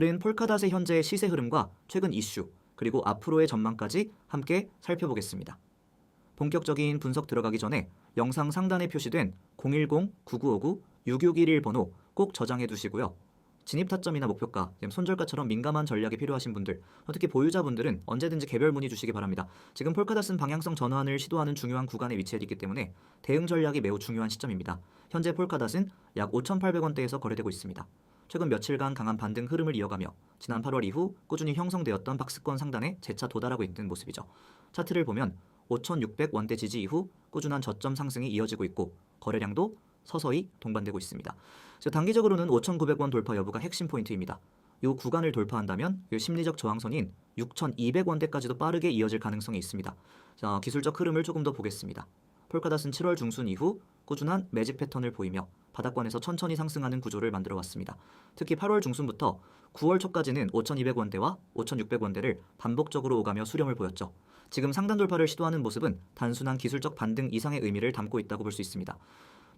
오늘은 폴카닷의 현재 시세 흐름과 최근 이슈, 그리고 앞으로의 전망까지 함께 살펴보겠습니다. 본격적인 분석 들어가기 전에 영상 상단에 표시된 010-9959-6611 번호 꼭 저장해 두시고요. 진입 타점이나 목표가, 손절가처럼 민감한 전략이 필요하신 분들, 특히 보유자분들은 언제든지 개별 문의 주시기 바랍니다. 지금 폴카닷은 방향성 전환을 시도하는 중요한 구간에 위치해 있기 때문에 대응 전략이 매우 중요한 시점입니다. 현재 폴카닷은 약 5,800원대에서 거래되고 있습니다. 최근 며칠간 강한 반등 흐름을 이어가며 지난 8월 이후 꾸준히 형성되었던 박스권 상단에 재차 도달하고 있는 모습이죠. 차트를 보면 5,600원대 지지 이후 꾸준한 저점 상승이 이어지고 있고 거래량도 서서히 동반되고 있습니다. 단기적으로는 5,900원 돌파 여부가 핵심 포인트입니다. 이 구간을 돌파한다면 심리적 저항선인 6,200원대까지도 빠르게 이어질 가능성이 있습니다. 자, 기술적 흐름을 조금 더 보겠습니다. 폴카닷은 7월 중순 이후 꾸준한 매집 패턴을 보이며 바닥권에서 천천히 상승하는 구조를 만들어 왔습니다. 특히 8월 중순부터 9월 초까지는 5,200원대와 5,600원대를 반복적으로 오가며 수렴을 보였죠. 지금 상단 돌파를 시도하는 모습은 단순한 기술적 반등 이상의 의미를 담고 있다고 볼 수 있습니다.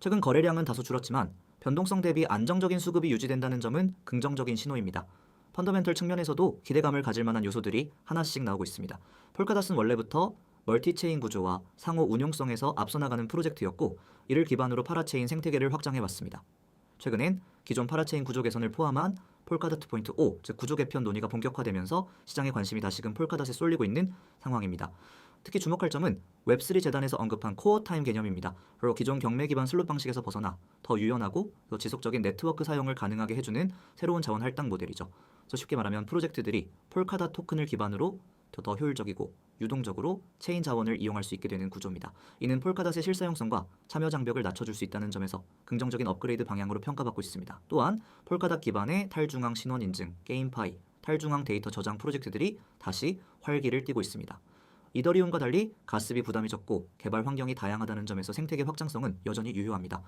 최근 거래량은 다소 줄었지만 변동성 대비 안정적인 수급이 유지된다는 점은 긍정적인 신호입니다. 펀더멘털 측면에서도 기대감을 가질 만한 요소들이 하나씩 나오고 있습니다. 폴카닷은 원래부터 멀티체인 구조와 상호 운용성에서 앞서 나가는 프로젝트였고 이를 기반으로 파라체인 생태계를 확장해왔습니다. 최근엔 기존 파라체인 구조 개선을 포함한 폴카닷 2.5, 즉 구조 개편 논의가 본격화되면서 시장의 관심이 다시금 폴카닷에 쏠리고 있는 상황입니다. 특히 주목할 점은 웹3 재단에서 언급한 코어 타임 개념입니다. 바로 기존 경매 기반 슬롯 방식에서 벗어나 더 유연하고 더 지속적인 네트워크 사용을 가능하게 해주는 새로운 자원 할당 모델이죠. 쉽게 말하면 프로젝트들이 폴카닷 토큰을 기반으로 더 효율적이고 유동적으로 체인 자원을 이용할 수 있게 되는 구조입니다. 이는 폴카닷의 실사용성과 참여 장벽을 낮춰줄 수 있다는 점에서 긍정적인 업그레이드 방향으로 평가받고 있습니다. 또한 폴카닷 기반의 탈중앙 신원 인증, 게임파이, 탈중앙 데이터 저장 프로젝트들이 다시 활기를 띠고 있습니다. 이더리움과 달리 가스비 부담이 적고 개발 환경이 다양하다는 점에서 생태계 확장성은 여전히 유효합니다.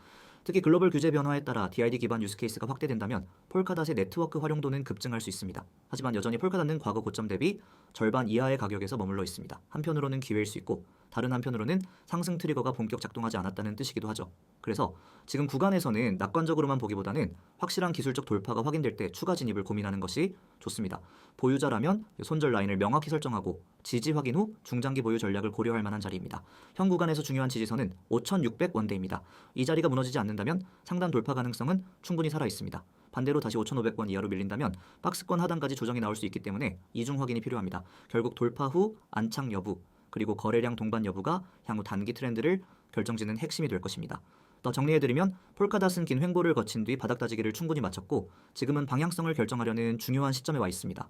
특히 글로벌 규제 변화에 따라 DID 기반 유스케이스가 확대된다면 폴카닷의 네트워크 활용도는 급증할 수 있습니다. 하지만 여전히 폴카닷은 과거 고점 대비 절반 이하의 가격에서 머물러 있습니다. 한편으로는 기회일 수 있고 다른 한편으로는 상승 트리거가 본격 작동하지 않았다는 뜻이기도 하죠. 그래서 지금 구간에서는 낙관적으로만 보기보다는 확실한 기술적 돌파가 확인될 때 추가 진입을 고민하는 것이 좋습니다. 보유자라면 손절 라인을 명확히 설정하고 지지 확인 후 중장기 보유 전략을 고려할 만한 자리입니다. 현 구간에서 중요한 지지선은 5,600원대입니다. 이 자리가 무너지지 않는다면 상단 돌파 가능성은 충분히 살아있습니다. 반대로 다시 5,500원 이하로 밀린다면 박스권 하단까지 조정이 나올 수 있기 때문에 이중 확인이 필요합니다. 결국 돌파 후 안착 여부, 그리고 거래량 동반 여부가 향후 단기 트렌드를 결정짓는 핵심이 될 것입니다. 더 정리해드리면 폴카닷은 긴 횡보를 거친 뒤 바닥 다지기를 충분히 마쳤고 지금은 방향성을 결정하려는 중요한 시점에 와 있습니다.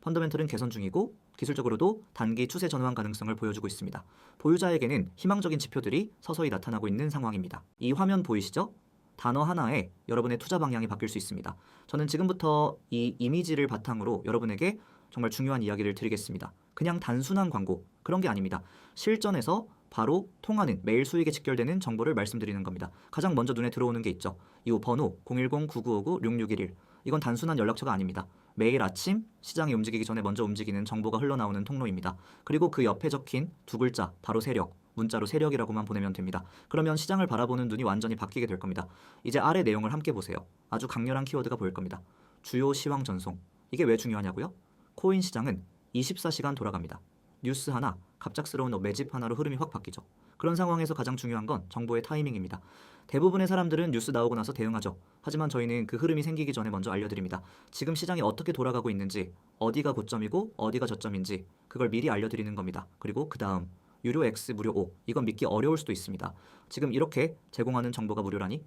펀더멘털은 개선 중이고 기술적으로도 단기 추세 전환 가능성을 보여주고 있습니다. 보유자에게는 희망적인 지표들이 서서히 나타나고 있는 상황입니다. 이 화면 보이시죠? 단어 하나에 여러분의 투자 방향이 바뀔 수 있습니다. 저는 지금부터 이 이미지를 바탕으로 여러분에게 정말 중요한 이야기를 드리겠습니다. 그냥 단순한 광고, 그런 게 아닙니다. 실전에서 바로 통하는 매일 수익에 직결되는 정보를 말씀드리는 겁니다. 가장 먼저 눈에 들어오는 게 있죠. 이 번호 010-9959-6611. 이건 단순한 연락처가 아닙니다. 매일 아침 시장이 움직이기 전에 먼저 움직이는 정보가 흘러나오는 통로입니다. 그리고 그 옆에 적힌 두 글자, 바로 세력. 문자로 세력이라고만 보내면 됩니다. 그러면 시장을 바라보는 눈이 완전히 바뀌게 될 겁니다. 이제 아래 내용을 함께 보세요. 아주 강렬한 키워드가 보일 겁니다. 주요 시황 전송. 이게 왜 중요하냐고요? 코인 시장은 24시간 돌아갑니다. 뉴스 하나, 갑작스러운 매집 하나로 흐름이 확 바뀌죠. 그런 상황에서 가장 중요한 건 정보의 타이밍입니다. 대부분의 사람들은 뉴스 나오고 나서 대응하죠. 하지만 저희는 그 흐름이 생기기 전에 먼저 알려드립니다. 지금 시장이 어떻게 돌아가고 있는지, 어디가 고점이고 어디가 저점인지 그걸 미리 알려드리는 겁니다. 그리고 그 다음 유료 X, 무료 O, 이건 믿기 어려울 수도 있습니다. 지금 이렇게 제공하는 정보가 무료라니?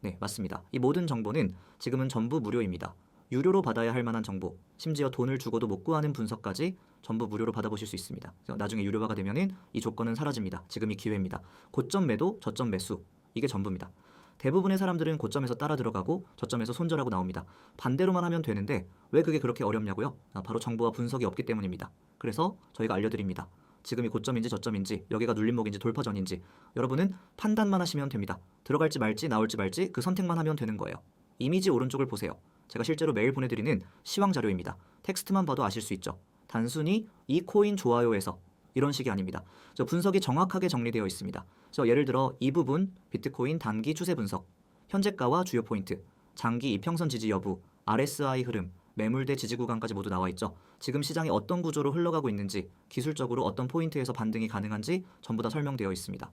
네, 맞습니다. 이 모든 정보는 지금은 전부 무료입니다. 유료로 받아야 할 만한 정보, 심지어 돈을 주고도 못 구하는 분석까지 전부 무료로 받아보실 수 있습니다. 나중에 유료화가 되면은 이 조건은 사라집니다. 지금이 기회입니다. 고점 매도, 저점 매수, 이게 전부입니다. 대부분의 사람들은 고점에서 따라 들어가고 저점에서 손절하고 나옵니다. 반대로만 하면 되는데 왜 그게 그렇게 어렵냐고요? 바로 정보와 분석이 없기 때문입니다. 그래서 저희가 알려드립니다. 지금이 고점인지 저점인지, 여기가 눌림목인지 돌파전인지 여러분은 판단만 하시면 됩니다. 들어갈지 말지 나올지 말지 그 선택만 하면 되는 거예요. 이미지 오른쪽을 보세요. 제가 실제로 매일 보내드리는 시황 자료입니다. 텍스트만 봐도 아실 수 있죠. 단순히 이 코인 좋아요에서 이런 식이 아닙니다. 분석이 정확하게 정리되어 있습니다. 예를 들어 이 부분 비트코인 단기 추세 분석, 현재가와 주요 포인트, 장기 이평선 지지 여부, RSI 흐름, 매물대 지지 구간까지 모두 나와 있죠. 지금 시장이 어떤 구조로 흘러가고 있는지, 기술적으로 어떤 포인트에서 반등이 가능한지 전부 다 설명되어 있습니다.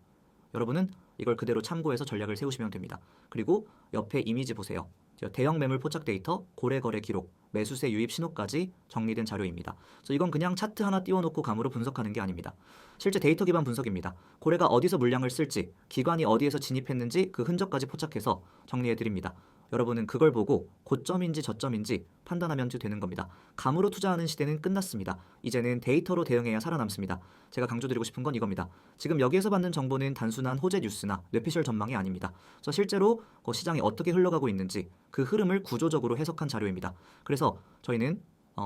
여러분은 이걸 그대로 참고해서 전략을 세우시면 됩니다. 그리고 옆에 이미지 보세요. 대형 매물 포착 데이터, 고래 거래 기록, 매수세 유입 신호까지 정리된 자료입니다. 그래서 이건 그냥 차트 하나 띄워놓고 감으로 분석하는 게 아닙니다. 실제 데이터 기반 분석입니다. 고래가 어디서 물량을 쓸지, 기관이 어디에서 진입했는지 그 흔적까지 포착해서 정리해드립니다. 여러분은 그걸 보고 고점인지 저점인지 판단하면 되는 겁니다. 감으로 투자하는 시대는 끝났습니다. 이제는 데이터로 대응해야 살아남습니다. 제가 강조드리고 싶은 건 이겁니다. 지금 여기에서 받는 정보는 단순한 호재 뉴스나 뇌피셜 전망이 아닙니다. 그래서 실제로 시장이 어떻게 흘러가고 있는지 그 흐름을 구조적으로 해석한 자료입니다. 그래서 저희는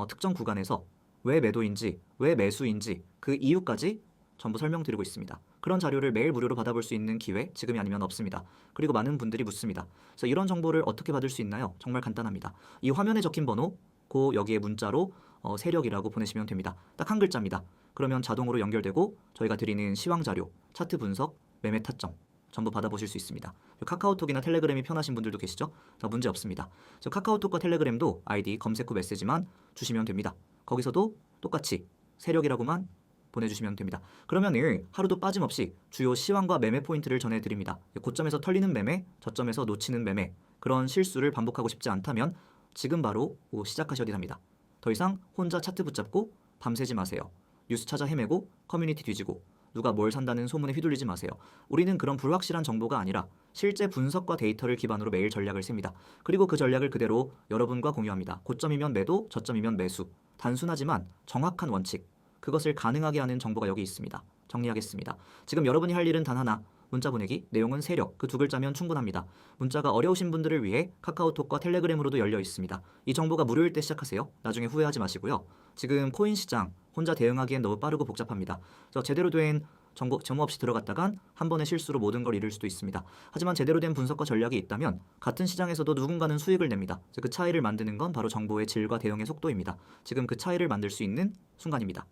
특정 구간에서 왜 매도인지, 왜 매수인지 그 이유까지 전부 설명드리고 있습니다. 그런 자료를 매일 무료로 받아볼 수 있는 기회 지금이 아니면 없습니다. 그리고 많은 분들이 묻습니다. 그래서 이런 정보를 어떻게 받을 수 있나요? 정말 간단합니다. 이 화면에 적힌 번호, 여기에 문자로 세력이라고 보내시면 됩니다. 딱 한 글자입니다. 그러면 자동으로 연결되고 저희가 드리는 시황 자료, 차트 분석, 매매 타점 전부 받아보실 수 있습니다. 카카오톡이나 텔레그램이 편하신 분들도 계시죠? 문제 없습니다. 카카오톡과 텔레그램도 아이디 검색 후 메시지만 주시면 됩니다. 거기서도 똑같이 세력이라고만 보내주시면 됩니다. 그러면은 하루도 빠짐없이 주요 시황과 매매 포인트를 전해드립니다. 고점에서 털리는 매매, 저점에서 놓치는 매매, 그런 실수를 반복하고 싶지 않다면 지금 바로 시작하셔야 합니다. 더 이상 혼자 차트 붙잡고 밤새지 마세요. 뉴스 찾아 헤매고 커뮤니티 뒤지고 누가 뭘 산다는 소문에 휘둘리지 마세요. 우리는 그런 불확실한 정보가 아니라 실제 분석과 데이터를 기반으로 매일 전략을 셉니다. 그리고 그 전략을 그대로 여러분과 공유합니다. 고점이면 매도, 저점이면 매수. 단순하지만 정확한 원칙. 그것을 가능하게 하는 정보가 여기 있습니다. 정리하겠습니다. 지금 여러분이 할 일은 단 하나. 문자 보내기, 내용은 세력, 그 두 글자면 충분합니다. 문자가 어려우신 분들을 위해 카카오톡과 텔레그램으로도 열려 있습니다. 이 정보가 무료일 때 시작하세요. 나중에 후회하지 마시고요. 지금 코인 시장 혼자 대응하기엔 너무 빠르고 복잡합니다. 그래서 제대로 된 정보 없이 들어갔다간 한 번의 실수로 모든 걸 잃을 수도 있습니다. 하지만 제대로 된 분석과 전략이 있다면 같은 시장에서도 누군가는 수익을 냅니다. 그 차이를 만드는 건 바로 정보의 질과 대응의 속도입니다. 지금 그 차이를 만들 수 있는 순간입니다.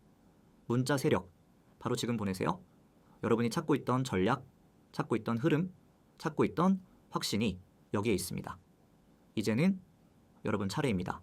문자 세력, 바로 지금 보내세요. 여러분이 찾고 있던 전략, 찾고 있던 흐름, 찾고 있던 확신이 여기에 있습니다. 이제는 여러분 차례입니다.